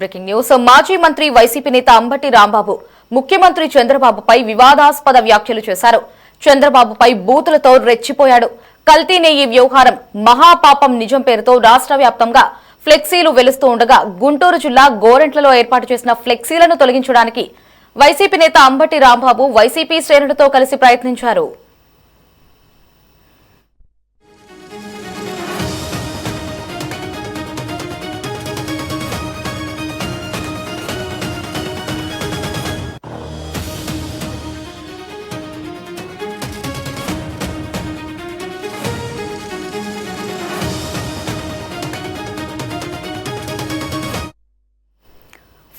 Breaking news మాజీ మంత్రి YCP నేత అంబటి రాంబాబు ముఖ్యమంత్రి చంద్రబాబుపై వివాదాస్పద వ్యాఖ్యలు చేశారు. చంద్రబాబుపై బూతులతో రెచ్చిపోయాడు. కల్తీ నెయ్యి వ్యవహారం మహాపాపం నిజం పేరుతో రాష్ట్ర వ్యాప్తంగా ఫ్లెక్సీలు వెలుస్తూ ఉండగా గుంటూరు జిల్లా గోరెంట్లలో ఏర్పాటు చేసిన ఫ్లెక్సీలను తొలగించడానికి వైసీపీ నేత అంబటి రాంబాబు వైసీపీ శ్రేణులతో కలిసి ప్రయత్నించారు.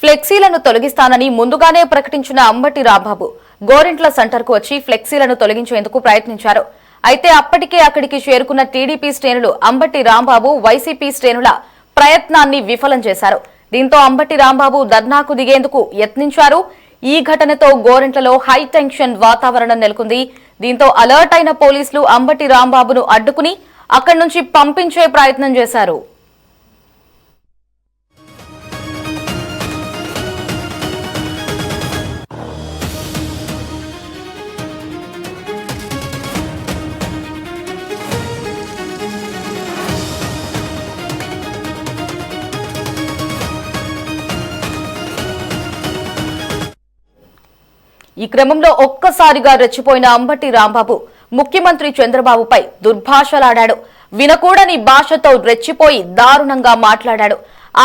ఫ్లెక్సీలను తొలగిస్తానని ముందుగానే ప్రకటించిన అంబటి రాంబాబు గోరింట్ల సెంటర్కు వచ్చి ఫ్లెక్సీలను తొలగించేందుకు ప్రయత్నించారు. అయితే అప్పటికే అక్కడికి చేరుకున్న టీడీపీ శ్రేణులు అంబటి రాంబాబు వైసీపీ శ్రేణుల ప్రయత్నాన్ని విఫలం చేశారు. దీంతో అంబటి రాంబాబు ధర్నాకు దిగేందుకు యత్నించారు. ఈ ఘటనతో గోరింట్లలో హై టెన్షన్ వాతావరణం నెలకొంది. దీంతో అలర్ట్ అయిన పోలీసులు అంబటి రాంబాబును అడ్డుకుని అక్కడి నుంచి పంపించే ప్రయత్నం చేశారు. ఈ క్రమంలో ఒక్కసారిగా రెచ్చిపోయిన అంబటి రాంబాబు ముఖ్యమంత్రి చంద్రబాబుపై దుర్భాషలాడాడు. వినకూడని భాషతో రెచ్చిపోయి దారుణంగా మాట్లాడాడు.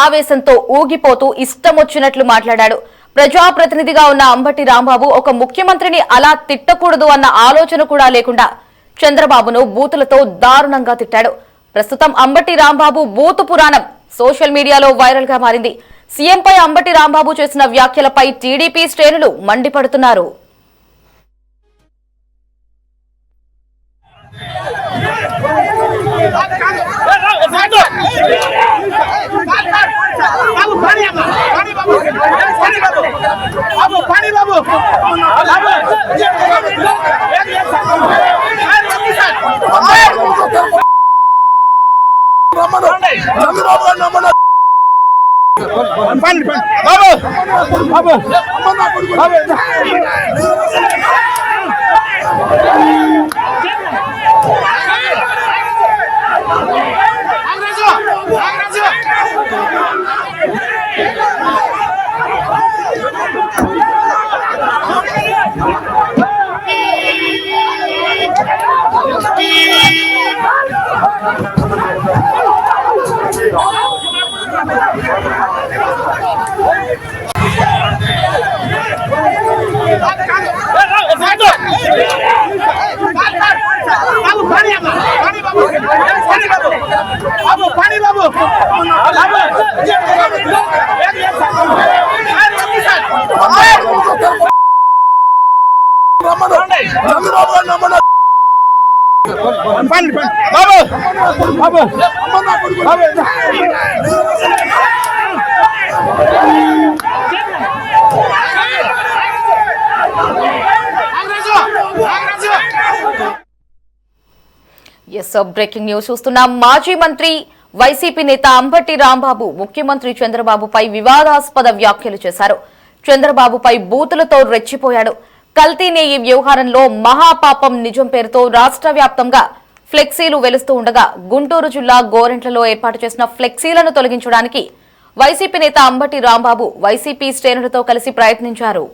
ఆవేశంతో ఊగిపోతూ ఇష్టమొచ్చినట్లు మాట్లాడాడు. ప్రజాప్రతినిధిగా ఉన్న అంబటి రాంబాబు ఒక ముఖ్యమంత్రిని అలా తిట్టకూడదు అన్న ఆలోచన కూడా లేకుండా చంద్రబాబును బూతులతో దారుణంగా తిట్టాడు. ప్రస్తుతం అంబటి రాంబాబు బూతు పురాణం సోషల్ మీడియాలో వైరల్ గా మారింది. సీఎంపై అంబటి రాంబాబు చేసిన వ్యాఖ్యలపై టీడీపీ శ్రేణులు మండిపడుతున్నారు. బ్రేకింగ్ న్యూస్ చూస్తున్నాం. మాజీ మంత్రి వైసీపీ నేత అంబటి రాంబాబు ముఖ్యమంత్రి చంద్రబాబుపై వివాదాస్పద వ్యాఖ్యలు చేశారు. చంద్రబాబుపై బూతులతో రెచ్చిపోయాడు. కల్తీ నెయ్యి వ్యవహారంలో మహాపాపం నిజం పేరుతో రాష్ట్ర వ్యాప్తంగా ఫ్లెక్సీలు వెలుస్తూ ఉండగా గుంటూరు జిల్లా గోరెంట్లలో ఏర్పాటు చేసిన ఫ్లెక్సీలను తొలగించడానికి వైసీపీ నేత అంబటి రాంబాబు వైసీపీ శ్రేణులతో కలిసి ప్రయత్నించారు.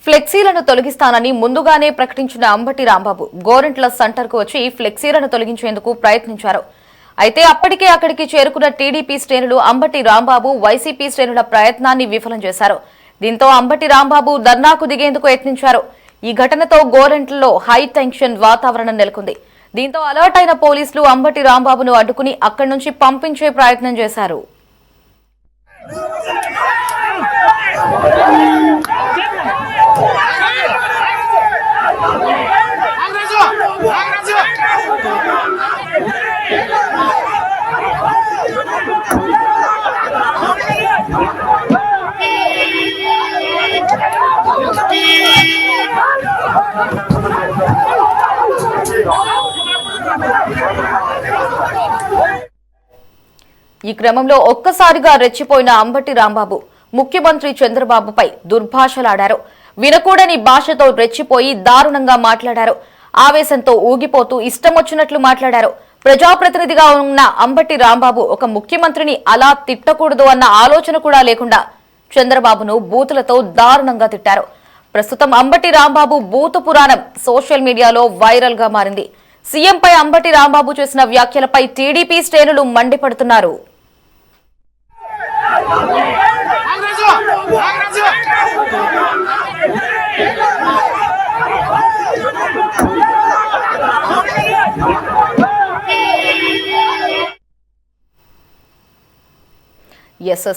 ఫ్లెక్సీలను తొలగిస్తానని ముందుగానే ప్రకటించిన అంబటి రాంబాబు గోరెంట్ల సెంటర్కు వచ్చి ఫ్లెక్సీలను తొలగించేందుకు ప్రయత్నించారు. అయితే అప్పటికే అక్కడికి చేరుకున్న టీడీపీ శ్రేణులు అంబటి రాంబాబు వైసీపీ శ్రేణుల ప్రయత్నాన్ని విఫలం చేశారు. దీంతో అంబటి రాంబాబు ధర్నాకు దిగేందుకు యత్నించారు. ఈ ఘటనతో గోరంట్లలో హై టెన్షన్ వాతావరణం నెలకొంది. దీంతో అలర్ట్ అయిన పోలీసులు అంబటి రాంబాబును అడ్డుకుని అక్కడి నుంచి పంపించే ప్రయత్నం చేశారు. ఈ క్రమంలో ఒక్కసారిగా రెచ్చిపోయిన అంబటి రాంబాబు ముఖ్యమంత్రి చంద్రబాబుపై దుర్భాషలాడారు. వినకూడని భాషతో రెచ్చిపోయి దారుణంగా మాట్లాడారు. ఆవేశంతో ఊగిపోతూ ఇష్టమొచ్చినట్లు మాట్లాడారు. ప్రజాప్రతినిధిగా ఉన్న అంబటి రాంబాబు ఒక ముఖ్యమంత్రిని అలా తిట్టకూడదు అన్న ఆలోచన కూడా లేకుండా చంద్రబాబును బూతులతో దారుణంగా తిట్టారు. ప్రస్తుతం అంబటి రాంబాబు బూతు పురాణం సోషల్ మీడియాలో వైరల్ గా మారింది. సీఎంపై అంబటి రాంబాబు చేసిన వ్యాఖ్యలపై టీడీపీ శ్రేణులు మండిపడుతున్నారు.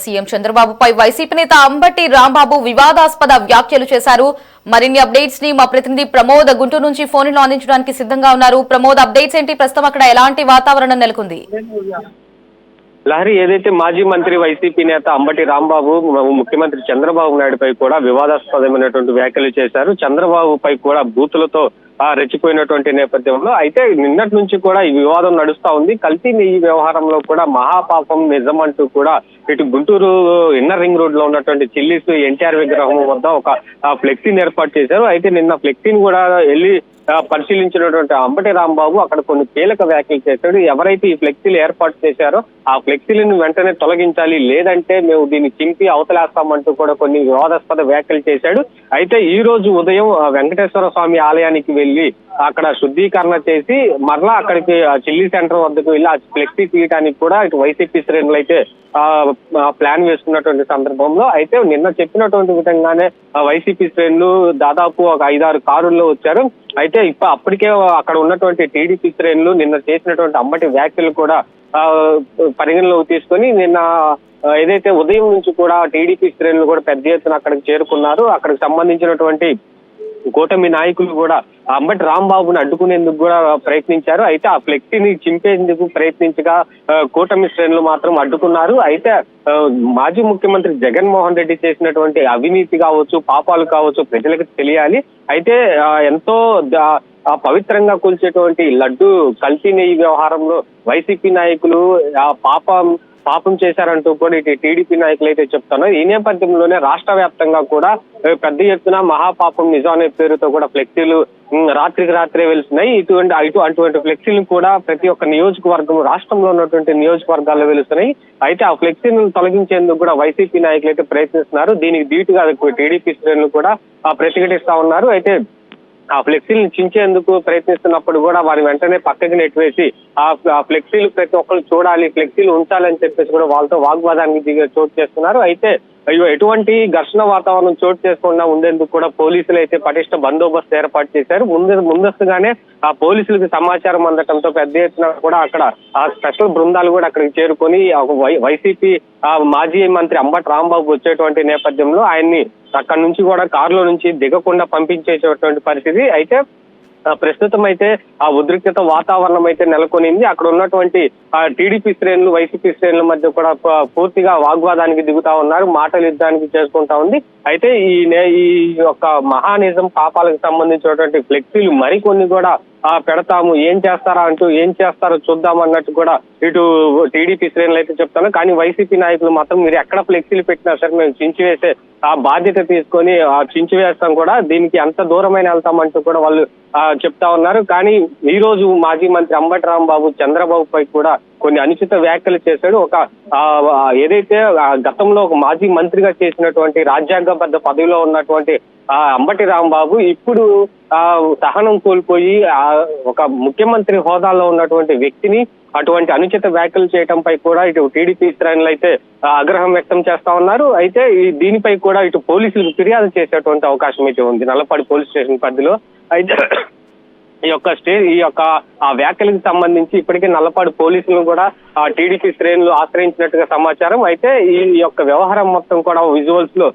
సీఎం చంద్రబాబుపై వైసీపీ నేత అంబటి రాంబాబు వివాదాస్పద వ్యాఖ్యలు చేశారు. మరిన్ని అప్డేట్స్ ని మా ప్రతినిధి ప్రమోద్ గుంటూరు నుంచి ఫోన్ లో అందించడానికి సిద్ధంగా ఉన్నారు. ప్రమోద్, అప్డేట్స్ ఏంటి? ప్రస్తుతం అక్కడ ఎలాంటి వాతావరణం నెలకొంది? లహరి, ఏదైతే మాజీ మంత్రి వైసీపీ నేత అంబటి రాంబాబు ముఖ్యమంత్రి చంద్రబాబు నాయుడుపై కూడా వివాదాస్పదమైనటువంటి వ్యాఖ్యలు చేశారు. చంద్రబాబుపై కూడా బూతులతో రెచ్చిపోయినటువంటి నేపథ్యంలో అయితే నిన్నటి నుంచి కూడా ఈ వివాదం నడుస్తా ఉంది. కల్తీ నెయ్యి వ్యవహారంలో కూడా మహాపాపం నిజం అంటూ కూడా ఇటు గుంటూరు ఇన్నర్ రింగ్ రోడ్ లో ఉన్నటువంటి చిల్లీస్ ఎన్టీఆర్ విగ్రహం వద్ద ఒక ఫ్లెక్సీని ఏర్పాటు చేశారు. అయితే నిన్న ఫ్లెక్సీని కూడా వెళ్లి పరిశీలించినటువంటి అంబటి రాంబాబు అక్కడ కొన్ని కీలక వ్యాఖ్యలు చేశాడు. ఎవరైతే ఈ ఫ్లెక్సీలు ఏర్పాటు చేశారో ఆ ఫ్లెక్సీలను వెంటనే తొలగించాలి, లేదంటే మేము దీన్ని చింపి అవతలేస్తామంటూ కూడా కొన్ని వివాదాస్పద వ్యాఖ్యలు చేశాడు. అయితే ఈ రోజు ఉదయం వెంకటేశ్వర స్వామి ఆలయానికి వెళ్లి అక్కడ శుద్ధీకరణ చేసి మరలా అక్కడికి చిల్లీ సెంటర్ వద్దకు వెళ్ళి ఆ ఫ్లెక్సీ తీయడానికి కూడా ఇటు వైసీపీ శ్రేణులు అయితే ప్లాన్ వేసుకున్నటువంటి సందర్భంలో అయితే నిన్న చెప్పినటువంటి విధంగానే వైసీపీ శ్రేణులు దాదాపు ఒక 5-6 కారుల్లో వచ్చారు. అయితే అప్పటికే అక్కడ ఉన్నటువంటి టీడీపీ శ్రేణులు నిన్న చేసినటువంటి అంబటి వ్యాఖ్యలు కూడా పరిగణలోకి తీసుకొని నిన్న ఏదైతే ఉదయం నుంచి కూడా టీడీపీ శ్రేణులు కూడా పెద్ద ఎత్తున అక్కడికి చేరుకున్నారు. అక్కడికి సంబంధించినటువంటి కూటమి నాయకులు కూడా అంబటి రాంబాబుని అడ్డుకునేందుకు కూడా ప్రయత్నించారు. అయితే ఆ ఫ్లెక్సీని చింపేందుకు ప్రయత్నించగా కూటమి శ్రేణులు మాత్రం అడ్డుకున్నారు. అయితే మాజీ ముఖ్యమంత్రి జగన్మోహన్ రెడ్డి చేసినటువంటి అవినీతి కావచ్చు, పాపాలు కావచ్చు ప్రజలకు తెలియాలి. అయితే ఎంతో పవిత్రంగా కొలిచేటువంటి లడ్డు కల్తీ నెయ్యి వ్యవహారంలో వైసీపీ నాయకులు పాపం చేశారంటూ కూడా ఇటు టీడీపీ నాయకులు అయితే చెప్తున్నారు. ఈ నేపథ్యంలోనే రాష్ట్ర వ్యాప్తంగా కూడా పెద్ద ఎత్తున మహాపాపం నిజం అనే పేరుతో కూడా ఫ్లెక్సీలు రాత్రికి రాత్రే వెలుస్తున్నాయి. అటువంటి ఫ్లెక్సీలు కూడా ప్రతి ఒక్క నియోజకవర్గం రాష్ట్రంలో ఉన్నటువంటి నియోజకవర్గాల్లో వెలుస్తున్నాయి. అయితే ఆ ఫ్లెక్సీలను తొలగించేందుకు కూడా వైసీపీ నాయకులు అయితే ప్రయత్నిస్తున్నారు. దీనికి ధీటుగా టీడీపీ శ్రేణులు కూడా ప్రతిఘటిస్తా ఉన్నారు. అయితే ఆ ఫ్లెక్సీలను చించేందుకు ప్రయత్నిస్తున్నప్పుడు కూడా వారిని వెంటనే పక్కకి నెట్టివేసి ఆ ఫ్లెక్సీలు ప్రతి ఒక్కరు చూడాలి, ఫ్లెక్సీలు ఉంచాలని చెప్పేసి కూడా వాళ్ళతో వాగ్వాదానికి చోటు చేస్తున్నారు. అయితే ఎటువంటి ఘర్షణ వాతావరణం చోటు చేసుకుండా ఉండేందుకు కూడా పోలీసులు అయితే పటిష్ట బందోబస్తు ఏర్పాటు చేశారు. ముందస్తుగానే ఆ పోలీసులకు సమాచారం అందటంతో పెద్ద ఎత్తున కూడా అక్కడ ఆ స్పెషల్ బృందాలు కూడా అక్కడికి చేరుకొని వైసీపీ మాజీ మంత్రి అంబటి రాంబాబు వచ్చేటువంటి నేపథ్యంలో ఆయన్ని అక్కడి నుంచి కూడా కారులో నుంచి దిగకుండా పంపించేటువంటి పరిస్థితి. అయితే ప్రస్తుతం అయితే ఆ ఉద్రిక్తత వాతావరణం అయితే నెలకొనింది. అక్కడ ఉన్నటువంటి టీడీపీ శ్రేణులు వైసీపీ శ్రేణుల మధ్య కూడా పూర్తిగా వాగ్వాదానికి దిగుతా ఉన్నారు, మాటల యుద్ధానికి చేసుకుంటా ఉంది. అయితే ఈ యొక్క మహానిజం పాపాలకు సంబంధించినటువంటి ఫ్లెక్సీలు మరికొన్ని కూడా పెడతాము, ఏం చేస్తారో చూద్దాం అన్నట్టు కూడా ఇటు టీడీపీ శ్రేణులు అయితే చెప్తాను. కానీ వైసీపీ నాయకులు మాత్రం మీరు ఎక్కడ ఫ్లెక్సీలు పెట్టినా సరే మేము చించివేసే ఆ బాధ్యత తీసుకొని చించివేస్తాం కూడా, దీనికి ఎంత దూరమైన వెళ్తామంటూ కూడా వాళ్ళు చెప్తా ఉన్నారు. కానీ ఈ రోజు మాజీ మంత్రి అంబటి రాంబాబు చంద్రబాబు పై కూడా కొన్ని అనుచిత వ్యాఖ్యలు చేశాడు. ఏదైతే గతంలో ఒక మాజీ మంత్రిగా చేసినటువంటి రాజ్యాంగబద్ధ పదవిలో ఉన్నటువంటి అంబటి రాంబాబు ఇప్పుడు సహనం కోల్పోయి ఒక ముఖ్యమంత్రి హోదాలో ఉన్నటువంటి వ్యక్తిని అటువంటి అనుచిత వ్యాఖ్యలు చేయడంపై కూడా ఇటు టీడీపీ శ్రేణులు అయితే ఆగ్రహం వ్యక్తం చేస్తా ఉన్నారు. అయితే దీనిపై కూడా ఇటు పోలీసులకు ఫిర్యాదు చేసేటువంటి అవకాశం అయితే ఉంది నల్లపాడు పోలీస్ స్టేషన్ పరిధిలో. అయితే ఈ యొక్క ఆ వ్యాఖ్యలకు సంబంధించి ఇప్పటికే నల్లపాడు పోలీసులను కూడా టీడీపీ శ్రేణులు ఆశ్రయించినట్టుగా సమాచారం. అయితే ఈ యొక్క వ్యవహారం మొత్తం కూడా విజువల్స్ లో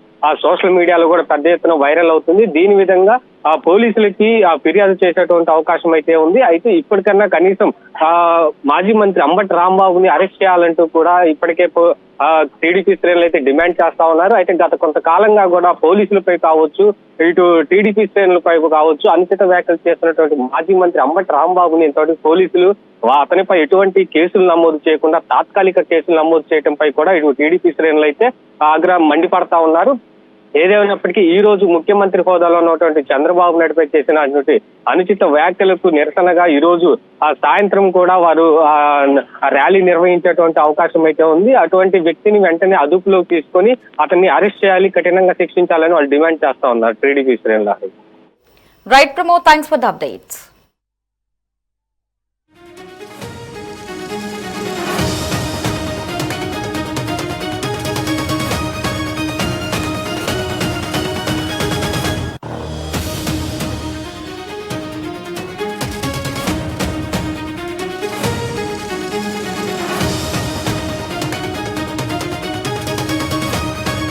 సోషల్ మీడియాలో కూడా పెద్ద ఎత్తున వైరల్ అవుతుంది. దీని విధంగా పోలీసులకి ఫిర్యాదు చేసేటువంటి అవకాశం అయితే ఉంది. అయితే ఇప్పటికన్నా కనీసం మాజీ మంత్రి అంబటి రాంబాబుని అరెస్ట్ చేయాలంటూ కూడా ఇప్పటికే టీడీపీ శ్రేణులు అయితే డిమాండ్ చేస్తా ఉన్నారు. అయితే గత కొంతకాలంగా కూడా పోలీసులపై కావచ్చు, ఇటు టీడీపీ శ్రేణులపై కావచ్చు అనుచిత వ్యాఖ్యలు చేస్తున్నటువంటి మాజీ మంత్రి అంబటి రాంబాబుని ఇంతవరకు పోలీసులు అతనిపై ఎటువంటి కేసులు నమోదు చేయకుండా తాత్కాలిక కేసులు నమోదు చేయడంపై కూడా ఇటు టీడీపీ శ్రేణులు అయితే ఆగ్రహం మండిపడతా ఉన్నారు. ఏదేమైనప్పటికీ ఈ రోజు ముఖ్యమంత్రి హోదాలో ఉన్నటువంటి చంద్రబాబు నాయుడుపై చేసినటువంటి అనుచిత వ్యాఖ్యలకు నిరసనగా ఈ రోజు సాయంత్రం కూడా వారు ర్యాలీ నిర్వహించేటువంటి అవకాశం అయితే ఉంది. అటువంటి వ్యక్తిని వెంటనే అదుపులోకి తీసుకొని అతన్ని అరెస్ట్ చేయాలి, కఠినంగా శిక్షించాలని వాళ్ళు డిమాండ్ చేస్తా ఉన్నారు టీడీపీ శ్రేణులు. Right Pramod, thanks for the updates.